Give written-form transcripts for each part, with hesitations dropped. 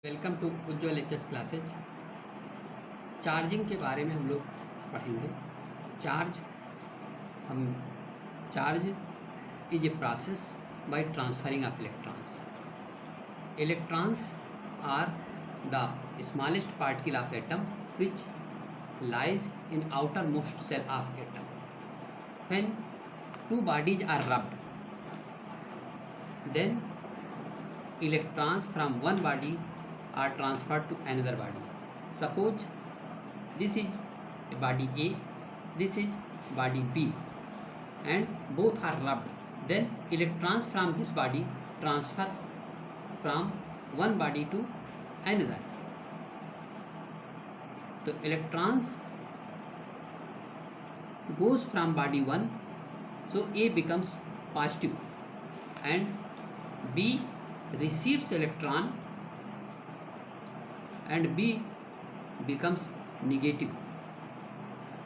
Welcome to Ujjwal HS classes. Charging के बारे में हम लोग पढ़ेंगे। चार्ज हम charge is a process by transferring of electrons. Electrons are the smallest particle of atom which lies in outermost cell of atom. When two bodies are rubbed, then electrons from one body are transferred to another body. Suppose this is a body A, this is body B, and both are rubbed. Then electrons from this body transfers from one body to another. So electrons goes from body 1, so A becomes positive and B receives electron and B becomes negative.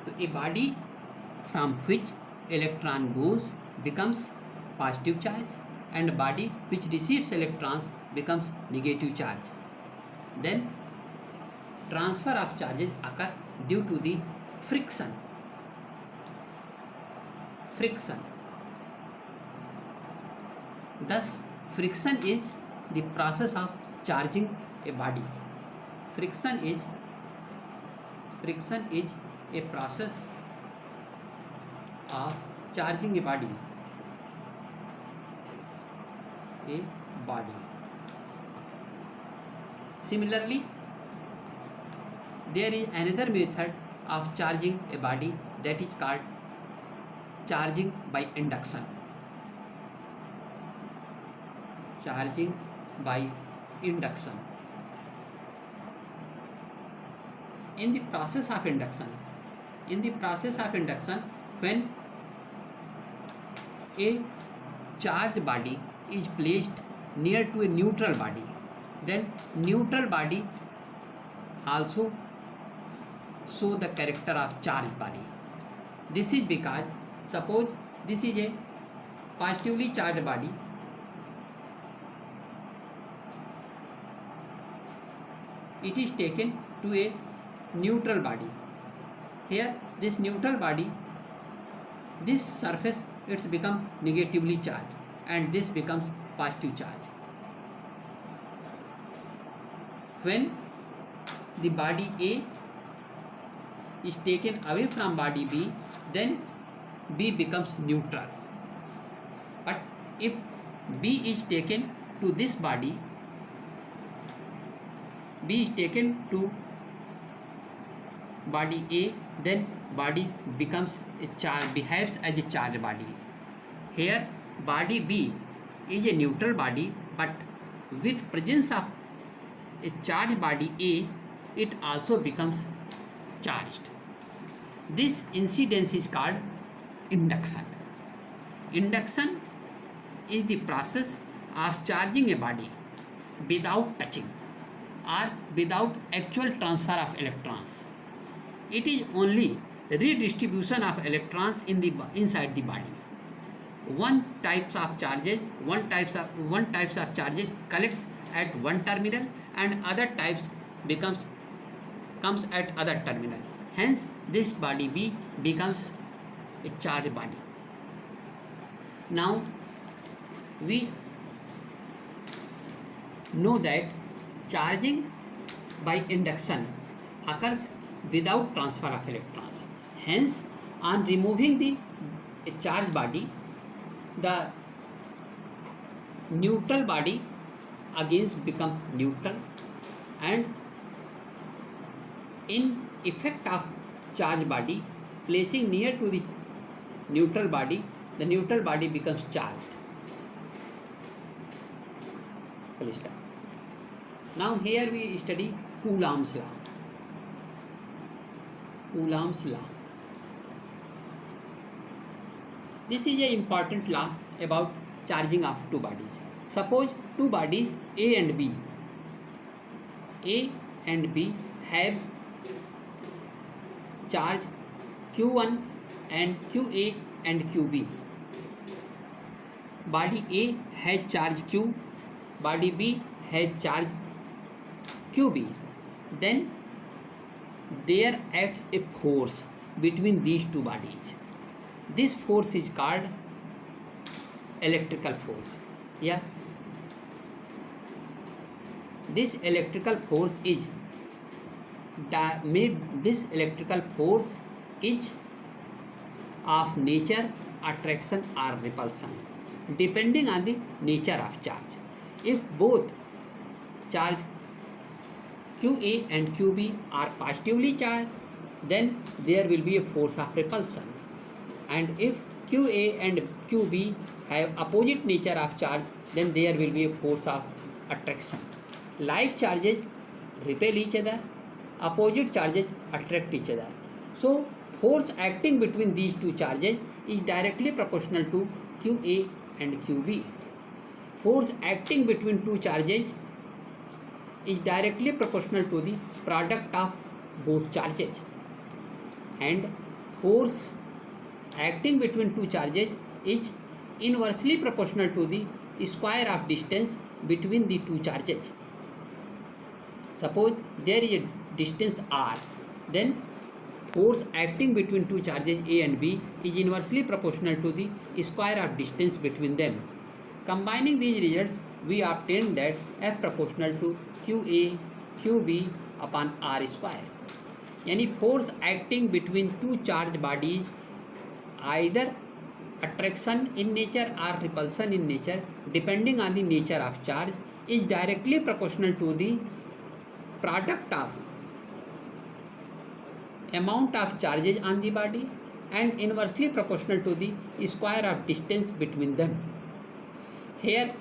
So a body from which electron goes becomes positive charge and a body which receives electrons becomes negative charge. Then transfer of charges occur due to the friction. Thus friction is the process of charging a body. Friction is a process of charging a body. Similarly, there is another method of charging a body that is called charging by induction. In the process of induction, when a charged body is placed near to a neutral body, then neutral body also show the character of charged body. This is because suppose this is a positively charged body, it is taken to a neutral body. Here this neutral body, this surface it's become negatively charged and this becomes positive charge. When the body A is taken away from body B, then B becomes neutral. But if B is taken to this body, B is taken to body A, then body becomes behaves as a charged body. Here body B is a neutral body, but with presence of a charged body A, it also becomes charged. This incidence is called induction. Induction is the process of charging a body without touching or without actual transfer of electrons. It is only the redistribution of electrons inside the body. One types of charges collects at one terminal and other types comes at other terminal. Hence this body B becomes a charged body. Now we know that charging by induction occurs without transfer of electrons. Hence on removing the charged body, the neutral body again become neutral, and in effect of charged body placing near to the neutral body, the neutral body becomes charged. Now here we study Coulomb's law. This is an important law about charging of two bodies. Suppose two bodies A and B have charge Q1 and QA and QB. Body A has charge Q, body B has charge QB, then there acts a force between these two bodies. This force is called electrical force. Yeah, this electrical force is of nature attraction or repulsion depending on the nature of charge. If both charge QA and QB are positively charged, then there will be a force of repulsion, and if QA and QB have opposite nature of charge, then there will be a force of attraction. Like charges repel each other, opposite charges attract each other. So force acting between these two charges is directly proportional to QA and QB. Force acting between two charges is directly proportional to the product of both charges, and force acting between two charges is inversely proportional to the square of distance between the two charges. Suppose there is a distance r, then force acting between two charges A and B is inversely proportional to the square of distance between them. Combining these results, we obtain that F proportional to QA QB upon R square. यानी force acting between two charged bodies, either attraction in nature or repulsion in nature, depending on the nature of charge, is directly proportional to the product of amount of charges on the body and inversely proportional to the square of distance between them. Here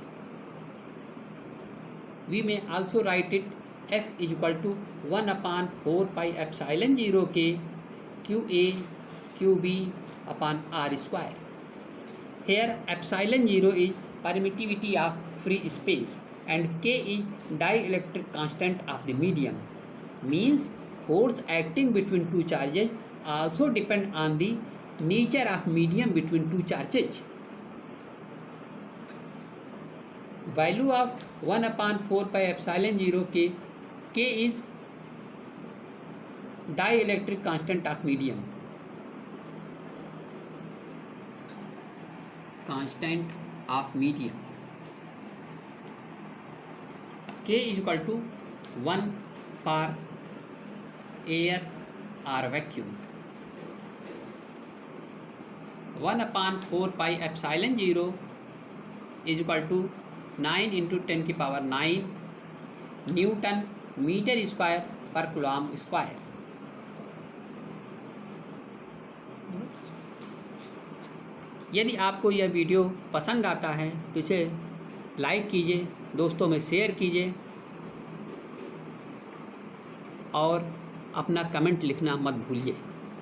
we may also write it F is equal to 1 upon 4 pi epsilon 0 K QA QB upon R square. Here epsilon 0 is permittivity of free space and K is dielectric constant of the medium. Means force acting between two charges also depend on the nature of medium between two charges. Value of 1 upon 4 pi epsilon 0 K, K is dielectric constant of medium. Constant of medium. K is equal to 1 for air or vacuum. 1 upon 4 pi epsilon 0 is equal to 9 into 10 की power 9 Newton metre square पर Coulomb square. यदि आपको यह video पसंद आता है तो इसे लाइक कीजिए, दोस्तों में शेयर कीजिए और अपना कमेंट लिखना मत भूलिए.